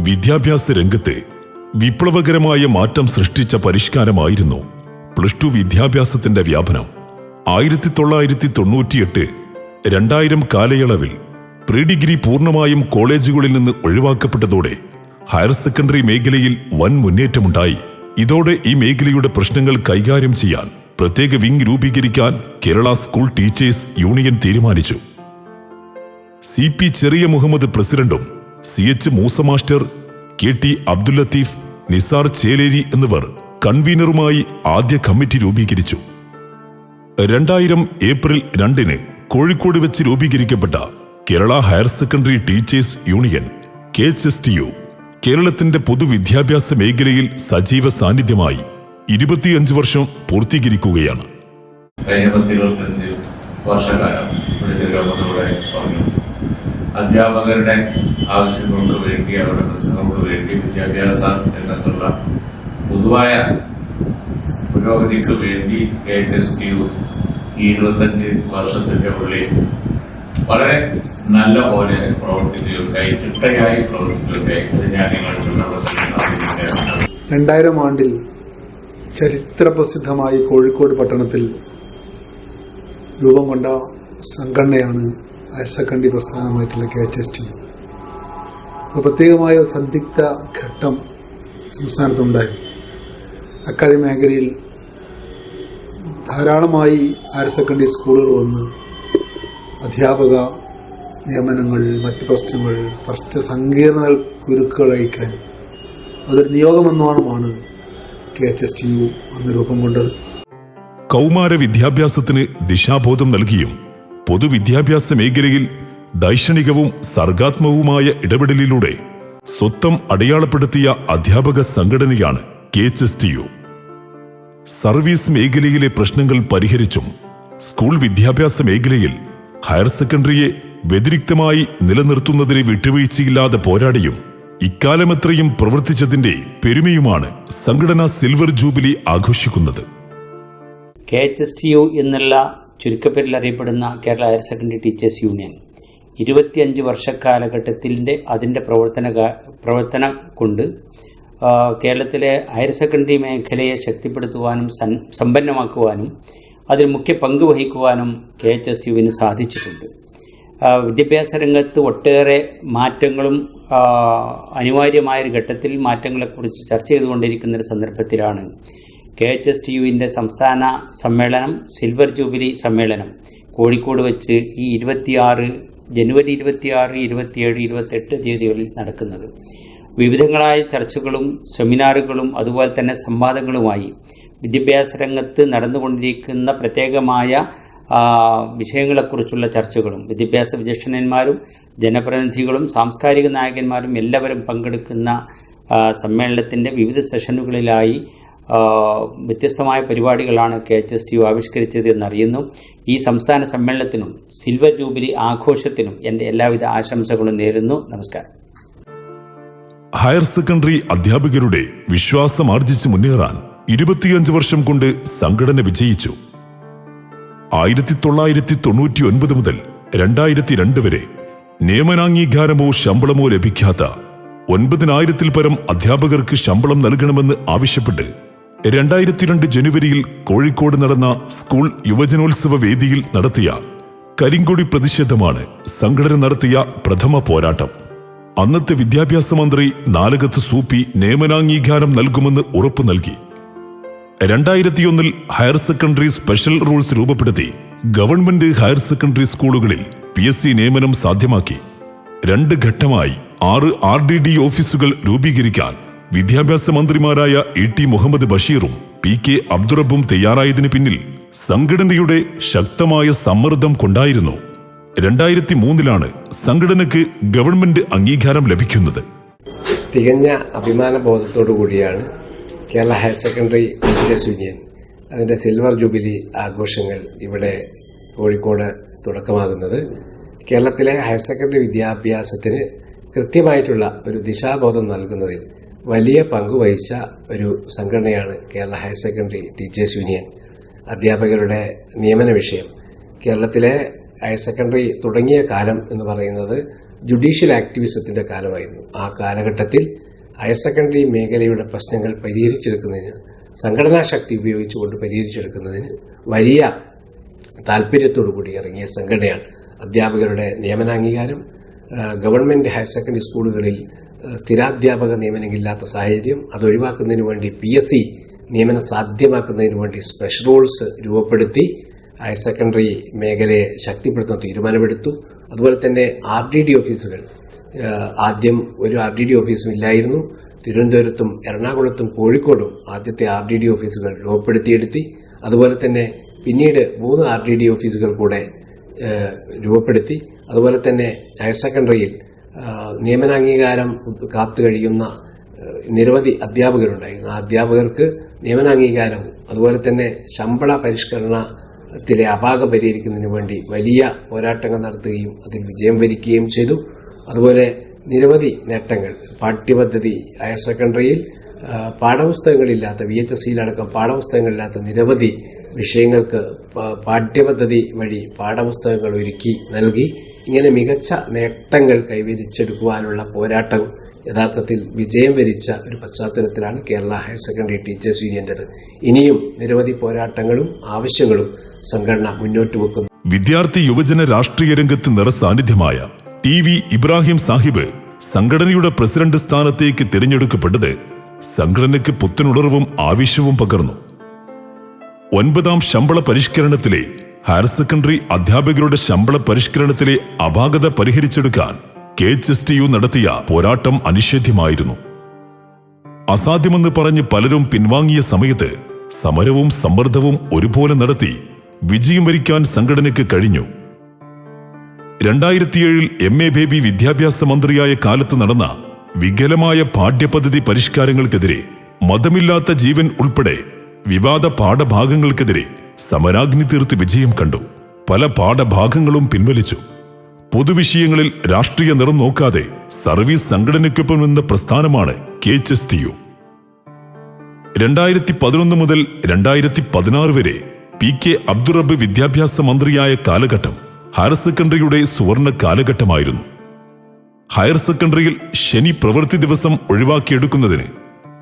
വിദ്യാഭ്യാസ രംഗത്ത് വിപ്ലവകരമായ മാറ്റം സൃഷ്ടിച്ച പരിഷ്കാരമായിരുന്നു +2 വിദ്യാഭ്യാസത്തിന്റെ വ്യാപനം. 1998-2000 കാലയളവിൽ പ്രീ ഡിഗ്രി പൂർണ്ണമായും കോളേജുകളിൽ നിന്ന് ഒഴിവാക്കപ്പെട്ടതോടെ ഹയർ സെക്കൻഡറി മേഖലയിൽ വൻ മുന്നേറ്റമുണ്ടായി. ഇതോടെ ഈ മേഖലയുടെ പ്രശ്നങ്ങൾ കൈകാര്യം ചെയ്യാൻ പ്രത്യേക വിംഗ് രൂപീകരിക്കാൻ കേരള സ്കൂൾ ടീച്ചേഴ്സ് യൂണിയൻ തീരുമാനിച്ചു. CP ചെറിയ മുഹമ്മദ് പ്രസിഡന്റും CH Moosa master, KT Abdul Latheef, Nisar Cheleri എന്നിവർ കൺവീനറുമായി ആദ്യ കമ്മിറ്റി രൂപീകരിച്ചു. 2000 ഏപ്രിൽ 2 കോഴിക്കോട് വെച്ച് രൂപീകരിക്കപ്പെട്ട Kerala higher secondary teachers union KHSTU കേരളത്തിന്റെ പൊതുവിദ്യാഭ്യാസ മേഖലയിൽ സജീവ സാന്നിധ്യമായി 25 വർഷം പൂർത്തീകരിക്കുകയാണ്. കഴിഞ്ഞ 25 വർഷക്കാലം നമ്മുടെ അധ്യാപകരുടെ ആവശ്യങ്ങൾക്ക് വേണ്ടി, അവരുടെ പ്രശ്നങ്ങൾക്ക് വേണ്ടി വിദ്യാഭ്യാസ രംഗത്തുള്ള പൊതുവായ പുരോഗതിക്ക് വേണ്ടി KHSTU ഈ 25 വർഷത്തിന്റെ ഉള്ളിൽ വളരെ നല്ല പോലെ പ്രവർത്തിക്കുകയുണ്ടായി, ചിട്ടയായി പ്രവർത്തിക്കുകയുണ്ടായി. അത് ഞാൻ നിങ്ങൾക്ക് 2000 ആണ്ടിൽ ചരിത്രപ്രസിദ്ധമായി കോഴിക്കോട് പട്ടണത്തിൽ രൂപം കൊണ്ട സംഘടനയാണ് ഹയർ സെക്കൻഡറി പ്രസ്ഥാനമായിട്ടുള്ള KHSTU. പ്രത്യേകമായ സന്ദിഗ്ധ ഘട്ടം സംസ്ഥാനത്തുണ്ടായി. അക്കാദമിക മേഖലയിൽ ധാരാളമായി ഹയർ സെക്കൻഡറി സ്കൂളുകൾ വന്ന് അധ്യാപക നിയമനങ്ങൾ, മറ്റ് പ്രശ്ന സങ്കീർണ കുരുക്കുകൾ അഴിക്കാൻ അതൊരു നിയോഗമെന്നോണമാണ് KHSTU അന്ന് രൂപം കൊണ്ടത്. കൗമാര വിദ്യാഭ്യാസത്തിന് ദിശാബോധം നൽകിയും പൊതുവിദ്യാഭ്യാസ മേഖലയിൽ ദൈക്ഷണികവും സർഗാത്മകവുമായ ഇടപെടലിലൂടെ സ്വത്വം അടയാളപ്പെടുത്തിയ അധ്യാപക സംഘടനയാണ് KHSTU. സർവീസ് മേഖലയിലെ പ്രശ്നങ്ങൾ പരിഹരിച്ചും സ്കൂൾ വിദ്യാഭ്യാസ മേഖലയിൽ ഹയർ സെക്കൻഡറിയെ വ്യതിരിക്തമായി നിലനിർത്തുന്നതിന് വിട്ടുവീഴ്ചയില്ലാതെ പോരാടിയും ഇക്കാലമത്രയും പ്രവർത്തിച്ചതിന്റെ പെരുമയുമാണ് സംഘടന സിൽവർ ജൂബിലി ആഘോഷിക്കുന്നത്. KHSTU എന്നുള്ള ചുരുക്കപ്പേരിൽ അറിയപ്പെടുന്ന Kerala higher secondary teachers union 25 വർഷക്കാലഘട്ടത്തിൻ്റെ അതിൻ്റെ പ്രവർത്തനം കൊണ്ട് കേരളത്തിലെ ഹയർ സെക്കൻഡറി മേഖലയെ ശക്തിപ്പെടുത്തുവാനും സമ്പന്നമാക്കുവാനും അതിൽ മുഖ്യ പങ്ക് വഹിക്കുവാനും KHSTUവിന് സാധിച്ചിട്ടുണ്ട്. വിദ്യാഭ്യാസ രംഗത്ത് ഒട്ടേറെ മാറ്റങ്ങളും അനിവാര്യമായൊരു ഘട്ടത്തിൽ മാറ്റങ്ങളെക്കുറിച്ച് ചർച്ച ചെയ്തുകൊണ്ടിരിക്കുന്നൊരു സന്ദർഭത്തിലാണ് KHSTUവിൻ്റെ സംസ്ഥാന സമ്മേളനം, സിൽവർ ജൂബിലി സമ്മേളനം കോഴിക്കോട് വെച്ച് ഈ ജനുവരി 26, 27, 28 തീയതികളിൽ നടക്കുന്നത്. വിവിധങ്ങളായ ചർച്ചകളും സെമിനാറുകളും അതുപോലെ തന്നെ സംവാദങ്ങളുമായി വിദ്യാഭ്യാസ രംഗത്ത് നടന്നുകൊണ്ടിരിക്കുന്ന പ്രത്യേകമായ വിഷയങ്ങളെക്കുറിച്ചുള്ള ചർച്ചകളും വിദ്യാഭ്യാസ വിചക്ഷണന്മാരും ജനപ്രതിനിധികളും സാംസ്കാരിക നായകന്മാരും എല്ലാവരും പങ്കെടുക്കുന്ന സമ്മേളനത്തിൻ്റെ വിവിധ സെഷനുകളിലായി വ്യത്യസ്തമായ പരിപാടികളാണ് KHSTU ആവിഷ്കരിച്ചത് എന്നറിയുന്നു. ഈ സംസ്ഥാന സമ്മേളനത്തിനും സിൽവർ ജൂബിലി ആഘോഷത്തിനും എൻ്റെ എല്ലാവിധ ആശംസകളും നേരുന്നു. നമസ്കാരം. ഹയർ സെക്കൻഡറി അധ്യാപകരുടെ വിശ്വാസമാർജിച്ച് മുന്നേറാൻ 25 വർഷം കൊണ്ട് സംഘടന വിജയിച്ചു. 1999 മുതൽ 2002 വരെ നിയമനാംഗീകാരമോ ശമ്പളമോ ലഭിക്കാത്ത 9000-ൽ പരം അധ്യാപകർക്ക് ശമ്പളം നൽകണമെന്ന് ആവശ്യപ്പെട്ട് 2002 ജനുവരിയിൽ കോഴിക്കോട് നടന്ന സ്കൂൾ യുവജനോത്സവ വേദിയിൽ നടത്തിയ കരിങ്കൊടി പ്രതിഷേധമാണ് സംഘടന നടത്തിയ പ്രഥമ പോരാട്ടം. അന്നത്തെ വിദ്യാഭ്യാസ മന്ത്രി നാലകത്ത് സൂപ്പി നിയമനാംഗീകാരം നൽകുമെന്ന് ഉറപ്പു നൽകി. 2001 ഹയർ സെക്കൻഡറി സ്പെഷ്യൽ റൂൾസ് രൂപപ്പെടുത്തി ഗവൺമെന്റ് ഹയർ സെക്കൻഡറി സ്കൂളുകളിൽ PSC നിയമനം സാധ്യമാക്കി. 2 ഘട്ടമായി 6 RDD ഓഫീസുകൾ രൂപീകരിക്കാൻ വിദ്യാഭ്യാസ മന്ത്രിമാരായ ET മുഹമ്മദ് ബഷീറും PK അബ്ദുറബ്ബും തയ്യാറായതിനു പിന്നിൽ സംഘടനയുടെ ശക്തമായ സമ്മർദ്ദം കൊണ്ടായിരുന്നു. 2003 സംഘടനയ്ക്ക് ഗവൺമെന്റ് അംഗീകാരം ലഭിക്കുന്നത്. തികഞ്ഞ അഭിമാന ബോധത്തോടു കൂടിയാണ് Kerala higher secondary teachers union അതിൻ്റെ സിൽവർ ജൂബിലി ആഘോഷങ്ങൾ ഇവിടെ കോഴിക്കോട് തുടക്കമാകുന്നത്. കേരളത്തിലെ ഹയർ സെക്കൻഡറി വിദ്യാഭ്യാസത്തിന് കൃത്യമായിട്ടുള്ള ഒരു ദിശാബോധം നൽകുന്നതിൽ വലിയ പങ്കുവഹിച്ച ഒരു സംഘടനയാണ് Kerala higher secondary teachers union. അധ്യാപകരുടെ നിയമന വിഷയം കേരളത്തിലെ ഹയർ സെക്കൻഡറി തുടങ്ങിയ കാലം എന്ന് പറയുന്നത് ജുഡീഷ്യൽ ആക്ടിവിസത്തിന്റെ കാലമായിരുന്നു. ആ കാലഘട്ടത്തിൽ ഹയർ സെക്കൻഡറി മേഖലയുടെ പ്രശ്നങ്ങൾ പരിഹരിച്ചെടുക്കുന്നതിന്, സംഘടനാ ശക്തി ഉപയോഗിച്ചുകൊണ്ട് പരിഹരിച്ചെടുക്കുന്നതിന് വലിയ താല്പര്യത്തോടുകൂടി ഇറങ്ങിയ സംഘടനയാണ്. അധ്യാപകരുടെ നിയമനാംഗീകാരം, ഗവൺമെന്റ് ഹയർ സെക്കൻഡറി സ്കൂളുകളിൽ സ്ഥിരാധ്യാപക നിയമനമില്ലാത്ത സാഹചര്യം, അതൊഴിവാക്കുന്നതിന് വേണ്ടി PSC നിയമനം സാധ്യമാക്കുന്നതിന് വേണ്ടി സ്പെഷ്യൽ റൂൾസ് രൂപപ്പെടുത്തി ഹയർ സെക്കൻഡറി മേഖലയെ ശക്തിപ്പെടുത്തുന്ന തീരുമാനമെടുത്തു. അതുപോലെ തന്നെ RDD ഓഫീസുകൾ, ആദ്യം ഒരു RDD ഓഫീസും ഇല്ലായിരുന്നു. തിരുവനന്തപുരത്തും എറണാകുളത്തും കോഴിക്കോടും ആദ്യത്തെ RDD ഓഫീസുകൾ രൂപപ്പെടുത്തിയെടുത്തി. അതുപോലെ തന്നെ പിന്നീട് 3 RDD ഓഫീസുകൾ കൂടെ രൂപപ്പെടുത്തി. അതുപോലെ തന്നെ ഹയർ സെക്കൻഡറിയിൽ നിയമനാംഗീകാരം കാത്തു കഴിയുന്ന നിരവധി അധ്യാപകരുണ്ടായിരുന്നു. ആ അധ്യാപകർക്ക് നിയമനാംഗീകാരം, അതുപോലെ തന്നെ ശമ്പള പരിഷ്കരണത്തിലെ അപാകം പരിഹരിക്കുന്നതിന് വേണ്ടി വലിയ പോരാട്ടങ്ങൾ നടത്തുകയും അതിൽ വിജയം വരിക്കുകയും ചെയ്തു. അതുപോലെ നിരവധി നേട്ടങ്ങൾ, പാഠ്യപദ്ധതി, ഹയർ സെക്കൻഡറിയിൽ പാഠപുസ്തകങ്ങളില്ലാത്ത, VHSEയിലടക്കം പാഠപുസ്തകങ്ങളില്ലാത്ത നിരവധി വിഷയങ്ങൾക്ക് പാഠ്യപദ്ധതി വഴി പാഠപുസ്തകങ്ങൾ ഒരുക്കി നൽകി. ഇങ്ങനെ മികച്ച നേട്ടങ്ങൾ കൈവരിച്ചെടുക്കുവാനുള്ള പോരാട്ടം യഥാർത്ഥത്തിൽ വിജയം വരിച്ച ഒരു പശ്ചാത്തലത്തിലാണ് കേരള ഹയർ സെക്കൻഡറി ടീച്ചേഴ്സ് യൂണിയന്റേത്. ഇനിയും നിരവധി പോരാട്ടങ്ങളും ആവശ്യങ്ങളും സംഘടന മുന്നോട്ട് വെക്കുന്നു. വിദ്യാർത്ഥി യുവജന രാഷ്ട്രീയ രംഗത്ത് നിറസാന്നിധ്യമായ TV ഇബ്രാഹിം സാഹിബ് സംഘടനയുടെ പ്രസിഡന്റ് സ്ഥാനത്തേക്ക് തിരഞ്ഞെടുക്കപ്പെട്ടത് സംഘടനയ്ക്ക് പുത്തനുണർവും ആവേശവും പകർന്നു. 9ാം ശമ്പള പരിഷ്കരണത്തിലെ ഹയർ സെക്കൻഡറി അധ്യാപകരുടെ ശമ്പള പരിഷ്കരണത്തിലെ അപാകത പരിഹരിച്ചെടുക്കാൻ KHSTU നടത്തിയ പോരാട്ടം അനിഷേധ്യമായിരുന്നു. അസാധ്യമെന്ന് പറഞ്ഞ് പലരും പിൻവാങ്ങിയ സമയത്ത് സമരവും സമ്മർദ്ദവും ഒരുപോലെ നടത്തി വിജയം വരിക്കാൻ സംഘടനയ്ക്ക് കഴിഞ്ഞു. 2007 MA ബേബി വിദ്യാഭ്യാസ മന്ത്രിയായ കാലത്ത് നടന്ന വികലമായ പാഠ്യപദ്ധതി പരിഷ്കാരങ്ങൾക്കെതിരെ, മതമില്ലാത്ത ജീവൻ ഉൾപ്പെടെ വിവാദ പാഠഭാഗങ്ങൾക്കെതിരെ സമരാഗ്നി തീർത്ത് വിജയം കണ്ടു. പല പാഠഭാഗങ്ങളും പിൻവലിച്ചു. പൊതുവിഷയങ്ങളിൽ രാഷ്ട്രീയ നിറം നോക്കാതെ സർവീസ് സംഘടനയ്ക്കൊപ്പം നിന്ന പ്രസ്ഥാനമാണ് KHSTU. 2011 മുതൽ 2016 വരെ PK അബ്ദുറബ്ബ് വിദ്യാഭ്യാസ മന്ത്രിയായ കാലഘട്ടം ഹയർ സെക്കൻഡറിയുടെ സുവർണ കാലഘട്ടമായിരുന്നു. ഹയർ സെക്കൻഡറിയിൽ ശനി പ്രവൃത്തി ദിവസം ഒഴിവാക്കിയെടുക്കുന്നതിന്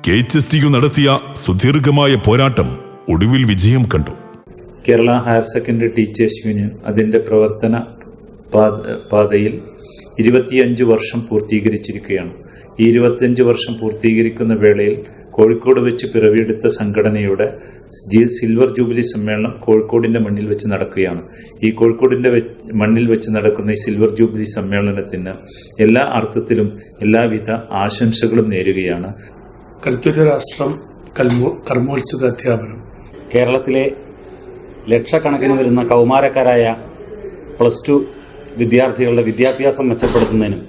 KHSTU നടത്തിയ സുദീർഘമായ പോരാട്ടം ഒടുവിൽ വിജയം കണ്ടു. Kerala higher secondary teachers union അതിൻ്റെ പ്രവർത്തന പാതയിൽ 25 വർഷം പൂർത്തീകരിച്ചിരിക്കുകയാണ്. ഈ 25 വർഷം പൂർത്തീകരിക്കുന്ന വേളയിൽ കോഴിക്കോട് വെച്ച് പിറവിയെടുത്ത സംഘടനയുടെ സിൽവർ ജൂബിലി സമ്മേളനം കോഴിക്കോടിന്റെ മണ്ണിൽ വെച്ച് നടക്കുകയാണ്. ഈ കോഴിക്കോടിന്റെ മണ്ണിൽ വെച്ച് നടക്കുന്ന ഈ സിൽവർ ജൂബിലി സമ്മേളനത്തിന് എല്ലാ അർത്ഥത്തിലും എല്ലാവിധ ആശംസകളും നേരുകയാണ്. കരുത്തുറ്റ രാഷ്ട്രം, കർമ്മോത്സുക അധ്യാപനം. കേരളത്തിലെ ലക്ഷക്കണക്കിന് വരുന്ന കൗമാരക്കാരായ +2 വിദ്യാർത്ഥികളുടെ വിദ്യാഭ്യാസം മെച്ചപ്പെടുത്തുന്നതിനും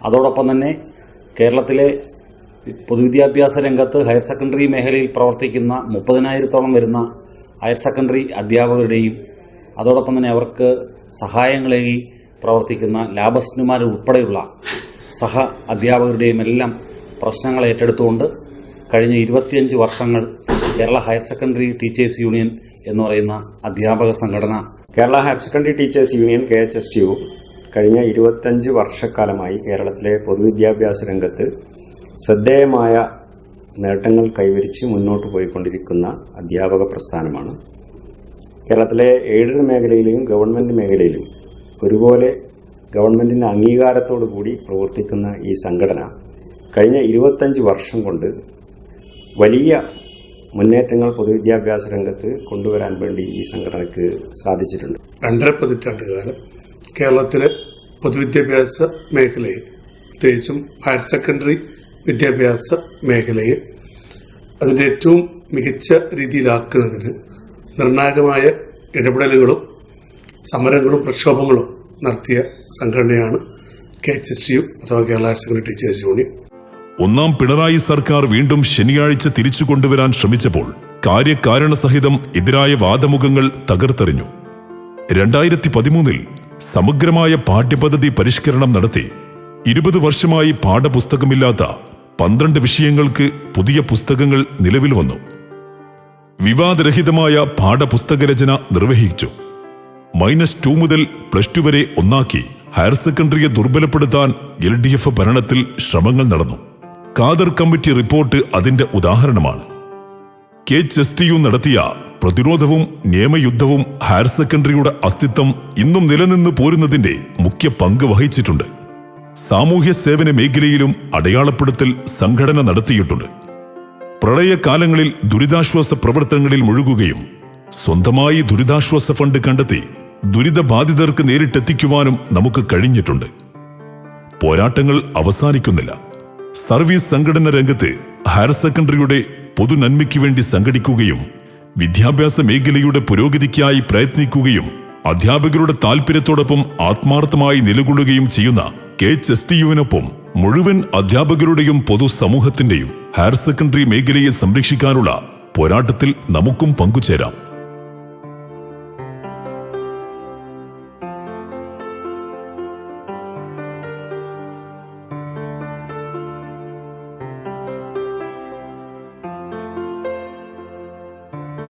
അതോടൊപ്പം തന്നെ കേരളത്തിലെ പൊതുവിദ്യാഭ്യാസ രംഗത്ത് ഹയർ സെക്കൻഡറി മേഖലയിൽ പ്രവർത്തിക്കുന്ന 30,000-ഓളം വരുന്ന ഹയർ സെക്കൻഡറി അധ്യാപകരുടെയും അതോടൊപ്പം തന്നെ അവർക്ക് സഹായങ്ങളേകി പ്രവർത്തിക്കുന്ന ലാബസ്റ്റുമാരുൾപ്പെടെയുള്ള സഹ അധ്യാപകരുടെയും എല്ലാം പ്രശ്നങ്ങൾ ഏറ്റെടുത്തുകൊണ്ട് കഴിഞ്ഞ 25 വർഷങ്ങൾ Kerala higher secondary teachers union എന്ന് പറയുന്ന അധ്യാപക സംഘടന, Kerala higher secondary teachers union KHSTU കഴിഞ്ഞ 25 വർഷക്കാലമായി കേരളത്തിലെ പൊതുവിദ്യാഭ്യാസ രംഗത്ത് ശ്രദ്ധേയമായ നേട്ടങ്ങൾ കൈവരിച്ച് മുന്നോട്ട് പോയിക്കൊണ്ടിരിക്കുന്ന അധ്യാപക പ്രസ്ഥാനമാണ്. കേരളത്തിലെ എയ്ഡഡ് മേഖലയിലും ഗവൺമെൻറ് മേഖലയിലും ഒരുപോലെ ഗവൺമെൻറ്റിൻ്റെ അംഗീകാരത്തോടു കൂടി പ്രവർത്തിക്കുന്ന ഈ സംഘടന കഴിഞ്ഞ 25 വർഷം കൊണ്ട് വലിയ മുന്നേറ്റങ്ങൾ പൊതുവിദ്യാഭ്യാസ രംഗത്ത് കൊണ്ടുവരാൻ വേണ്ടി ഈ സംഘടനയ്ക്ക് സാധിച്ചിട്ടുണ്ട്. 2.5 പതിറ്റാണ്ടുകാലം കേരളത്തിലെ പൊതുവിദ്യാഭ്യാസ മേഖലയെ, പ്രത്യേകിച്ചും ഹയർ സെക്കൻഡറി വിദ്യാഭ്യാസ മേഖലയെ അതിൻ്റെ ഏറ്റവും മികച്ച രീതിയിലാക്കുന്നതിന് നിർണായകമായ ഇടപെടലുകളും സമരങ്ങളും പ്രക്ഷോഭങ്ങളും നടത്തിയ സംഘടനയാണ് KHSTU അഥവാ Kerala higher secondary teachers union. 1ാം Pinarayi സർക്കാർ വീണ്ടും ശനിയാഴ്ച തിരിച്ചു കൊണ്ടുവരാൻ ശ്രമിച്ചപ്പോൾ കാര്യകാരണസഹിതം എതിരായ വാദമുഖങ്ങൾ തകർത്തെറിഞ്ഞു. 2013 സമഗ്രമായ പാഠ്യപദ്ധതി പരിഷ്കരണം നടത്തി 20 വർഷമായി പാഠപുസ്തകമില്ലാത്ത 12 വിഷയങ്ങൾക്ക് പുതിയ പുസ്തകങ്ങൾ നിലവിൽ വന്നു. വിവാദരഹിതമായ പാഠപുസ്തക രചന നിർവഹിച്ചു. -2 മുതൽ +2 വരെ ഒന്നാക്കി ഹയർ സെക്കൻഡറിയെ ദുർബലപ്പെടുത്താൻ LDF ഭരണത്തിൽ ശ്രമങ്ങൾ നടന്നു. ഖാദർ കമ്മിറ്റി റിപ്പോർട്ട് അതിന്റെ ഉദാഹരണമാണ്. KHSTU നടത്തിയ പ്രതിരോധവും നിയമയുദ്ധവും ഹയർ സെക്കൻഡറിയുടെ അസ്തിത്വം ഇന്നും നിലനിന്ന് പോരുന്നതിന്റെ മുഖ്യ പങ്ക് വഹിച്ചിട്ടുണ്ട്. സാമൂഹ്യ സേവന മേഖലയിലും അടയാളപ്പെടുത്തൽ സംഘടന നടത്തിയിട്ടുണ്ട്. പ്രളയകാലങ്ങളിൽ ദുരിതാശ്വാസ പ്രവർത്തനങ്ങളിൽ മുഴുകുകയും സ്വന്തമായി ദുരിതാശ്വാസ ഫണ്ട് കണ്ടെത്തി ദുരിതബാധിതർക്ക് നേരിട്ടെത്തിക്കുവാനും നമുക്ക് കഴിഞ്ഞിട്ടുണ്ട്. പോരാട്ടങ്ങൾ അവസാനിക്കുന്നില്ല. സർവീസ് സംഘടന രംഗത്ത് ഹയർ സെക്കൻഡറിയുടെ പൊതുനന്മയ്ക്ക് വേണ്ടി സംഘടിക്കുകയും വിദ്യാഭ്യാസ മേഖലയുടെ പുരോഗതിക്കായി പ്രയത്നിക്കുകയും അധ്യാപകരുടെ താൽപര്യത്തോടൊപ്പം ആത്മാർത്ഥമായി നിലകൊള്ളുകയും ചെയ്യുന്ന KHSTUവിനൊപ്പം മുഴുവൻ അധ്യാപകരുടെയും പൊതുസമൂഹത്തിന്റെയും ഹയർ സെക്കൻഡറി മേഖലയെ സംരക്ഷിക്കാനുള്ള പോരാട്ടത്തിൽ നമുക്കും പങ്കുചേരാം.